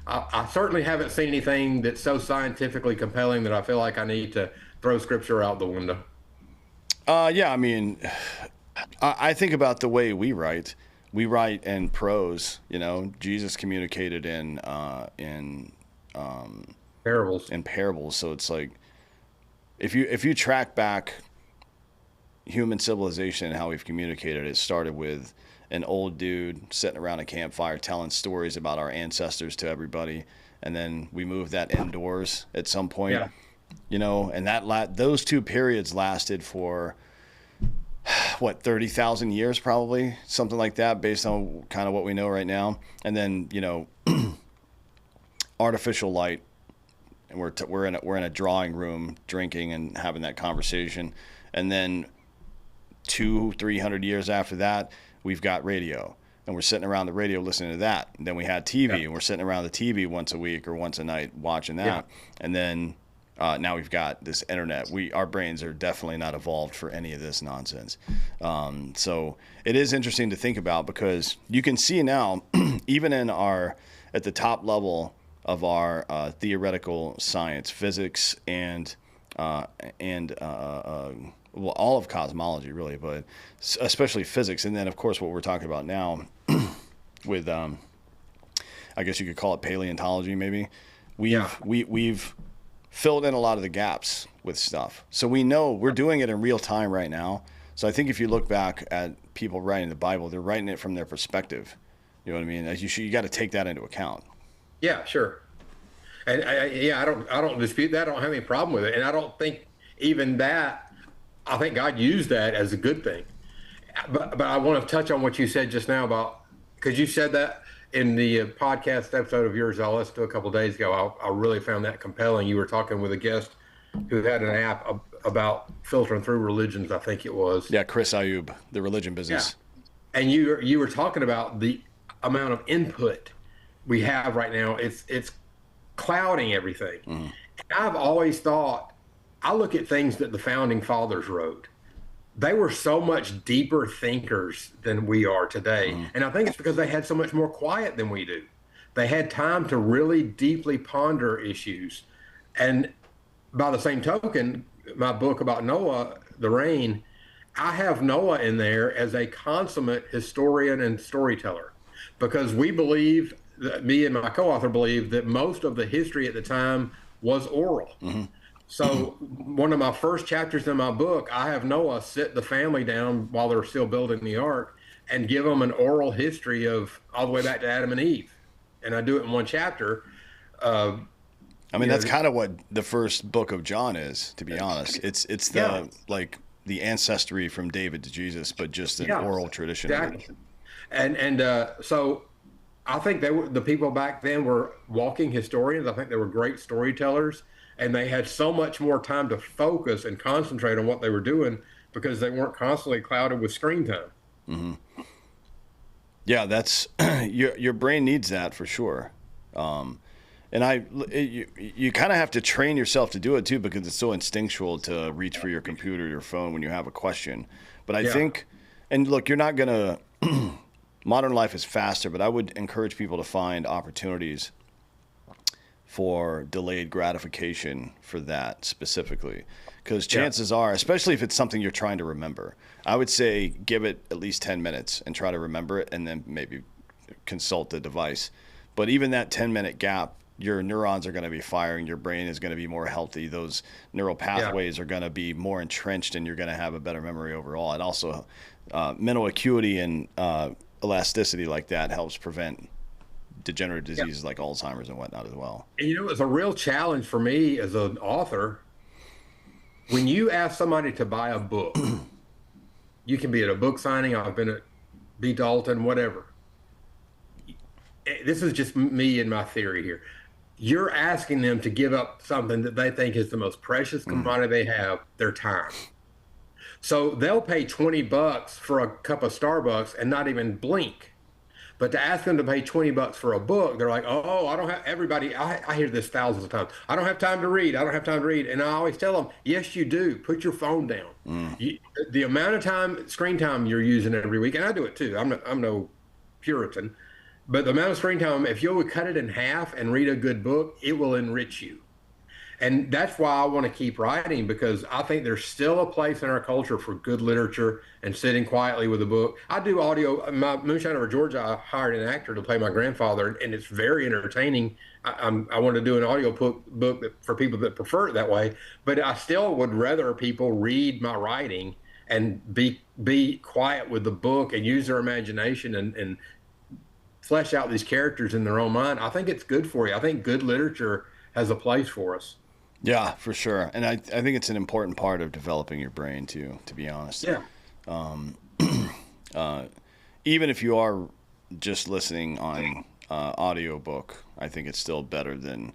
I certainly haven't seen anything that's so scientifically compelling that I feel like I need to throw scripture out the window. Yeah, I mean, I think about the way we write. We write in prose. You know, Jesus communicated Parables. in parables. So it's like if you track back human civilization and how we've communicated, it started with an old dude sitting around a campfire telling stories about our ancestors to everybody, and then we moved that indoors at some point. Yeah. You know, and those two periods lasted for what, 30,000 years, probably something like that, based on kind of what we know right now. And then, you know, artificial light, and we're in a drawing room drinking and having that conversation, and then 200-300 years after that, we've got radio, and we're sitting around the radio listening to that. And then we had TV, and we're sitting around the TV once a week or once a night watching that. And then now we've got this internet. Our brains are definitely not evolved for any of this nonsense. So it is interesting to think about, because you can see now, even at the top level of our theoretical science, physics and well, all of cosmology really, but especially physics. And then of course what we're talking about now with, I guess you could call it paleontology maybe. We've filled in a lot of the gaps with stuff. So we know we're doing it in real time right now. So I think if you look back at people writing the Bible, they're writing it from their perspective. You know what I mean? You got to take that into account. Yeah, sure. And I don't dispute that. I don't have any problem with it. And I don't think even that, I think God used that as a good thing. But I want to touch on what you said just now about, because you said that in the podcast episode of yours I listened to a couple of days ago. I really found that compelling. You were talking with a guest who had an app about filtering through religions, I think it was. Yeah, Chris Ayub, the religion business. Yeah. And you were talking about the amount of input we have right now. It's clouding everything. Mm-hmm. And I've always thought, I look at things that the founding fathers wrote. They were so much deeper thinkers than we are today. Mm-hmm. And I think it's because they had so much more quiet than we do. They had time to really deeply ponder issues. And by the same token, my book about Noah, The Rain, I have Noah in there as a consummate historian and storyteller, because we believe, me and my co-author believe, that most of the history at the time was oral. Mm-hmm. So one of my first chapters in my book, I have Noah sit the family down while they're still building the ark and give them an oral history of all the way back to Adam and Eve. And I do it in one chapter. I mean, that's kind of what the first book of John is, to be honest. It's like the ancestry from David to Jesus, but just an oral tradition. Exactly. And so I think the people back then were walking historians. I think they were great storytellers. And they had so much more time to focus and concentrate on what they were doing because they weren't constantly clouded with screen time. Mm-hmm. Yeah, that's your brain needs that for sure. And you kind of have to train yourself to do it too, because it's so instinctual to reach for your computer or your phone when you have a question. But I think, and look, you're not going to, modern life is faster, but I would encourage people to find opportunities for delayed gratification for that specifically, because chances are, especially if it's something you're trying to remember, I would say give it at least 10 minutes and try to remember it, and then maybe consult the device. But even that 10-minute gap, your neurons are going to be firing, your brain is going to be more healthy, those neural pathways are going to be more entrenched, and you're going to have a better memory overall. And also mental acuity and elasticity like that helps prevent degenerative diseases like Alzheimer's and whatnot as well. And it's a real challenge for me as an author. When you ask somebody to buy a book, you can be at a book signing, I've been at B. Dalton, whatever. This is just me and my theory here. You're asking them to give up something that they think is the most precious commodity they have, their time. So they'll pay $20 for a cup of Starbucks and not even blink. But to ask them to pay $20 for a book, they're like, oh, I don't have everybody. I hear this thousands of times. I don't have time to read. I don't have time to read. And I always tell them, yes, you do. Put your phone down. The amount of time, screen time you're using every week, and I do it too. I'm no Puritan, but the amount of screen time, if you would cut it in half and read a good book, it will enrich you. And that's why I want to keep writing, because I think there's still a place in our culture for good literature and sitting quietly with a book. I do audio. My Moonshine Over Georgia, I hired an actor to play my grandfather, and it's very entertaining. I want to do an audio book for people that prefer it that way, but I still would rather people read my writing and be quiet with the book and use their imagination and flesh out these characters in their own mind. I think it's good for you. I think good literature has a place for us. Yeah, for sure. And I think it's an important part of developing your brain too, to be honest. Yeah. Even if you are just listening on audiobook, I think it's still better than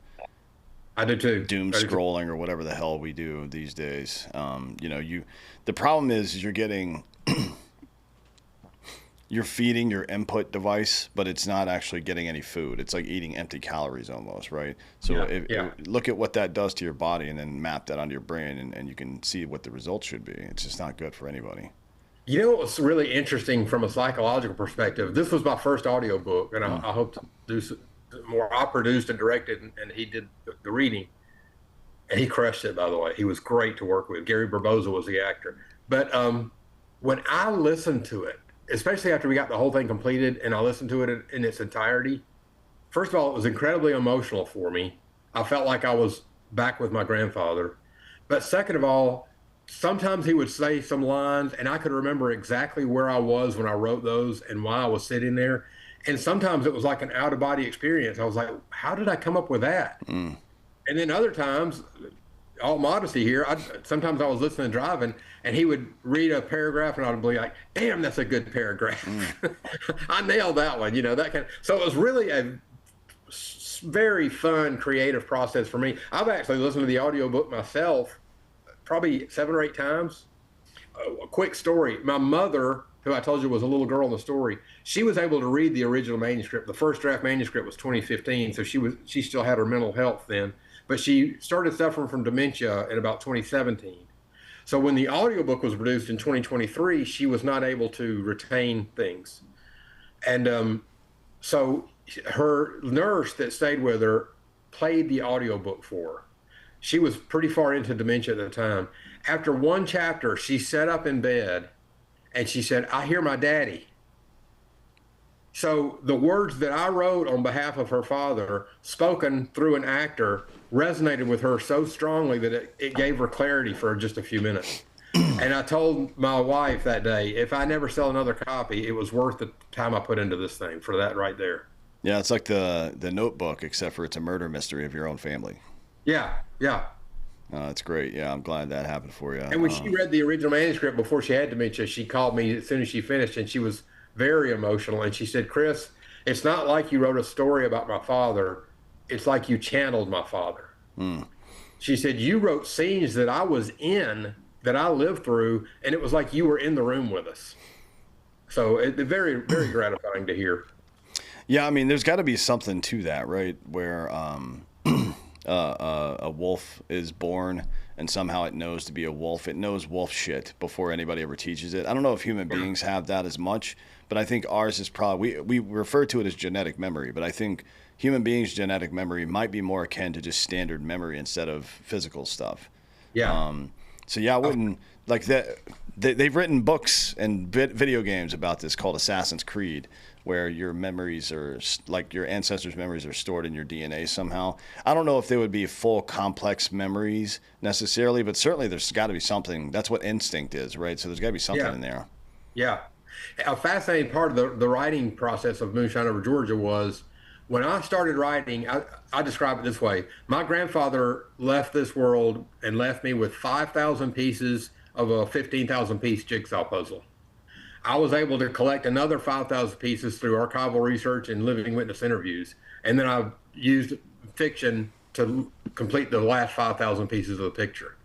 I do too. Doom scrolling or whatever the hell we do these days. The problem is you're getting you're feeding your input device, but it's not actually getting any food. It's like eating empty calories almost, right? So look at what that does to your body and then map that onto your brain, and you can see what the results should be. It's just not good for anybody. You know what's really interesting from a psychological perspective? This was my first audiobook, and I hope to do some more. I produced and directed, and he did the reading. And he crushed it, by the way. He was great to work with. Gary Barboza was the actor. But when I listened to it, especially after we got the whole thing completed and I listened to it in its entirety, first of all, it was incredibly emotional for me. I felt like I was back with my grandfather. But second of all, sometimes he would say some lines and I could remember exactly where I was when I wrote those and why I was sitting there. And sometimes it was like an out-of-body experience. I was like, how did I come up with that? And then other times, all modesty here, sometimes I was listening and driving, and he would read a paragraph, and I'd be like, "Damn, that's a good paragraph. I nailed that one." That kind of. So it was really a very fun, creative process for me. I've actually listened to the audiobook myself, probably 7 or 8 times. A quick story: my mother, who I told you was a little girl in the story, she was able to read the original manuscript. The first draft manuscript was 2015, so she still had her mental health then. But she started suffering from dementia in about 2017. So when the audiobook was produced in 2023, she was not able to retain things. And so her nurse that stayed with her played the audiobook for her. She was pretty far into dementia at the time. After one chapter, she sat up in bed and she said, "I hear my daddy." So the words that I wrote on behalf of her father, spoken through an actor, resonated with her so strongly that it gave her clarity for just a few minutes. And I told my wife that day, if I never sell another copy, it was worth the time I put into this thing for that right there. Yeah, it's like the Notebook, except for it's a murder mystery of your own family. Yeah. That's great. Yeah, I'm glad that happened for you. And when she read the original manuscript before she had dementia, she called me as soon as she finished, and she was very emotional. And she said, "Chris, it's not like you wrote a story about my father. It's like you channeled my father." She said, "You wrote scenes that I was in, that I lived through, and it was like you were in the room with us." So it's very, very gratifying to hear. Yeah, I mean, there's got to be something to that, right? Where a wolf is born and somehow it knows to be a wolf. It knows wolf shit before anybody ever teaches it. I don't know if human beings have that as much, but I think ours is probably, we refer to it as genetic memory, but I think human beings' genetic memory might be more akin to just standard memory instead of physical stuff. Yeah. So yeah, I wouldn't like that. They've written books and video games about this called Assassin's Creed, where your memories are like your ancestors' memories are stored in your DNA somehow. I don't know if they would be full complex memories necessarily, but certainly there's got to be something. That's what instinct is, right? So there's got to be something in there. Yeah. A fascinating part of the writing process of Moonshine Over Georgia was when I started writing, I describe it this way. My grandfather left this world and left me with 5,000 pieces of a 15,000 piece jigsaw puzzle. I was able to collect another 5,000 pieces through archival research and living witness interviews. And then I used fiction to complete the last 5,000 pieces of the picture.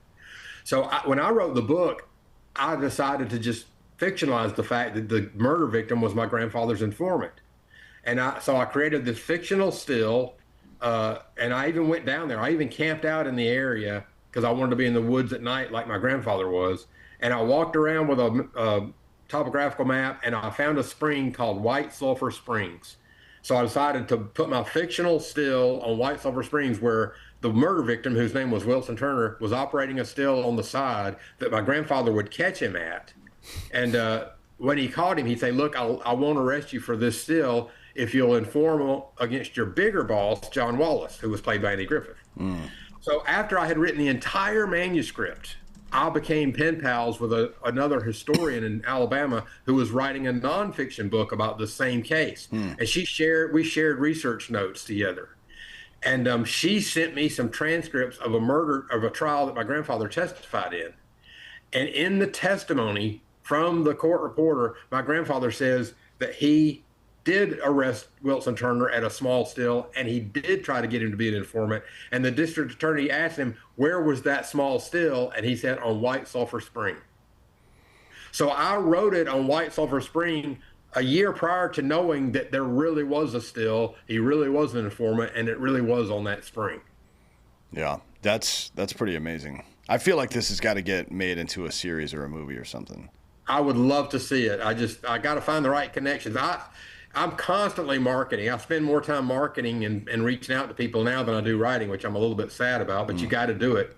So when I wrote the book, I decided to just fictionalize the fact that the murder victim was my grandfather's informant. And so I created this fictional still, and I even went down there. I even camped out in the area because I wanted to be in the woods at night like my grandfather was. And I walked around with a topographical map, and I found a spring called White Sulphur Springs. So I decided to put my fictional still on White Sulphur Springs, where the murder victim, whose name was Wilson Turner, was operating a still on the side that my grandfather would catch him at. And when he caught him, he'd say, "Look, I won't arrest you for this still if you'll inform against your bigger boss, John Wallace," who was played by Andy Griffith. So after I had written the entire manuscript, I became pen pals with another historian in Alabama who was writing a nonfiction book about the same case. And we shared research notes together. And she sent me some transcripts of a trial that my grandfather testified in. And in the testimony from the court reporter, my grandfather says that he did arrest Wilson Turner at a small still, and he did try to get him to be an informant. And the district attorney asked him, "Where was that small still?" And he said, "On White Sulphur Spring." So I wrote it on White Sulphur Spring a year prior to knowing that there really was a still, he really was an informant, and it really was on that spring. Yeah, that's pretty amazing. I feel like this has got to get made into a series or a movie or something. I would love to see it. I got to find the right connections. I'm constantly marketing. I spend more time marketing and reaching out to people now than I do writing, which I'm a little bit sad about, but you got to do it.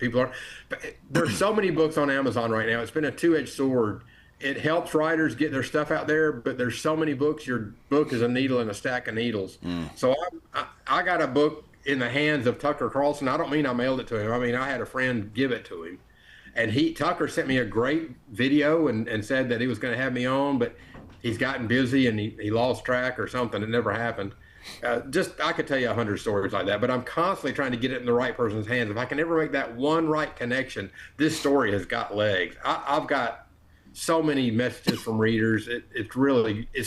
There's so many books on Amazon right now. It's been a two-edged sword. It helps writers get their stuff out there, but there's so many books. Your book is a needle in a stack of needles. So I got a book in the hands of Tucker Carlson. I don't mean I mailed it to him. I mean, I had a friend give it to him. And Tucker sent me a great video and said that he was going to have me on, but he's gotten busy and he lost track or something. It never happened. I could tell you 100 stories like that, but I'm constantly trying to get it in the right person's hands. If I can ever make that one right connection, this story has got legs. I've got so many messages from readers. It's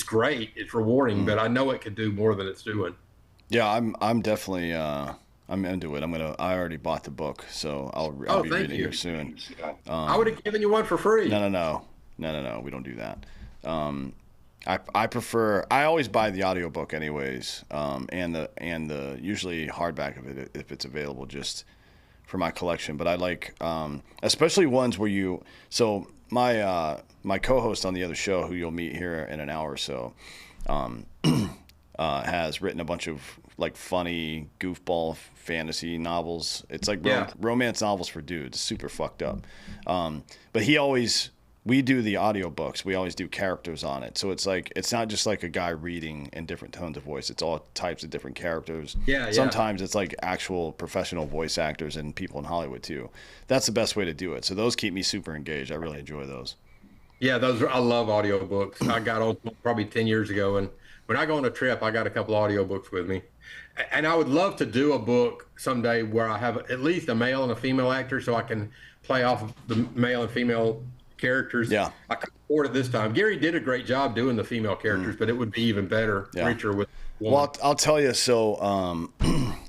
great. It's rewarding, but I know it could do more than it's doing. Yeah, I'm definitely I'm into it. I already bought the book, so I'll be reading it soon. I would have given you one for free. No. We don't do that. I prefer. I always buy the audiobook anyways, and the usually hardback of it if it's available, just for my collection. But I like, especially ones where you. So my co-host on the other show, who you'll meet here in an hour or so, has written a bunch of like funny goofball fantasy novels. It's like romance novels for dudes, super fucked up. But we do the audiobooks. We always do characters on it. So it's like, it's not just like a guy reading in different tones of voice. It's all types of different characters. Sometimes it's like actual professional voice actors and people in Hollywood too. That's the best way to do it. So those keep me super engaged. I really enjoy those. Yeah, I love audiobooks. I got on probably 10 years ago, and when I go on a trip, I got a couple audiobooks with me. And I would love to do a book someday where I have at least a male and a female actor, so I can play off of the male and female characters. Yeah, I couldn't afford it this time. Gary did a great job doing the female characters, but it would be even better, richer with one. Well, I'll tell you. So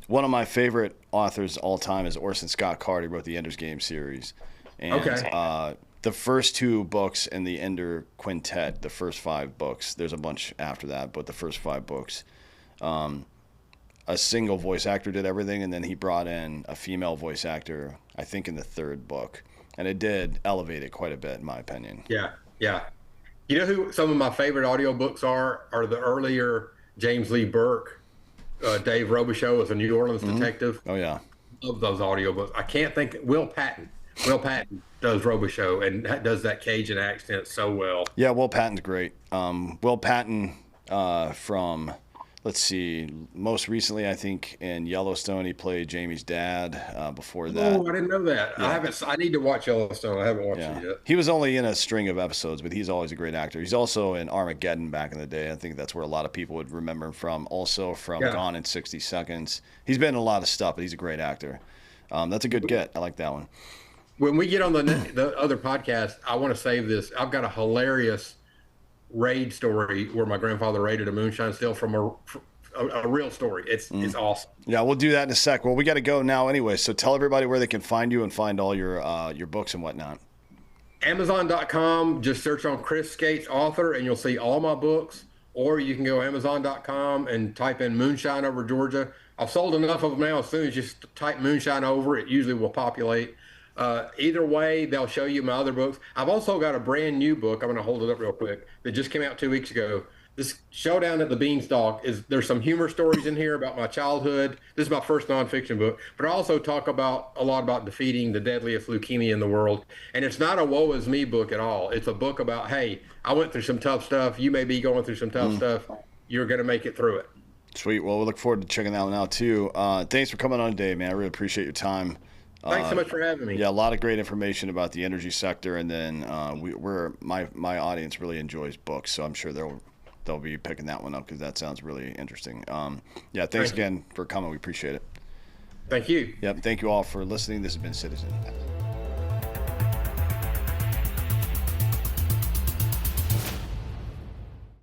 one of my favorite authors all time is Orson Scott Card. He wrote the Ender's Game series. And, the first two books in the Ender Quintet, the first 5 books, there's a bunch after that, but the first 5 books, a single voice actor did everything, and then he brought in a female voice actor, I think in the 3rd book. And it did elevate it quite a bit, in my opinion. Yeah. You know who some of my favorite audiobooks are the earlier James Lee Burke, Dave Robichaux as a New Orleans detective. Oh, yeah. Love those audiobooks. I can't think. Will Patton does Robichaux and does that Cajun accent so well. Yeah, Will Patton's great. Will Patton from, let's see, most recently I think in Yellowstone he played Jamie's dad. Before that, I didn't know that. Yeah. I need to watch Yellowstone. I haven't watched it yet. He was only in a string of episodes, but he's always a great actor. He's also in Armageddon back in the day. I think that's where a lot of people would remember him from. Also from Gone in 60 Seconds. He's been in a lot of stuff, but he's a great actor. That's a good get. I like that one. When we get on the other podcast, I want to save this. I've got a hilarious raid story where my grandfather raided a moonshine still from a real story. It's awesome. Yeah, we'll do that in a sec. Well, we got to go now anyway. So tell everybody where they can find you and find all your books and whatnot. Amazon.com, just search on Chris Skates author and you'll see all my books. Or you can go Amazon.com and type in Moonshine Over Georgia. I've sold enough of them now. As soon as you type Moonshine Over, it usually will populate. Either way, they'll show you my other books. I've also got a brand new book. I'm going to hold it up real quick. That just came out 2 weeks ago. This Showdown at the Beanstalk there's some humor stories in here about my childhood. This is my first nonfiction book, but I also talk about a lot about defeating the deadliest leukemia in the world. And it's not a woe is me book at all. It's a book about, hey, I went through some tough stuff. You may be going through some tough stuff. You're going to make it through it. Sweet. Well, we look forward to checking that one out too. Thanks for coming on today, man. I really appreciate your time. Thanks so much for having me. Yeah, a lot of great information about the energy sector, and then my audience really enjoys books, so I'm sure they'll be picking that one up because that sounds really interesting. Yeah, thanks again for coming. We appreciate it. Thank you. Yep. Thank you all for listening. This has been Citizen.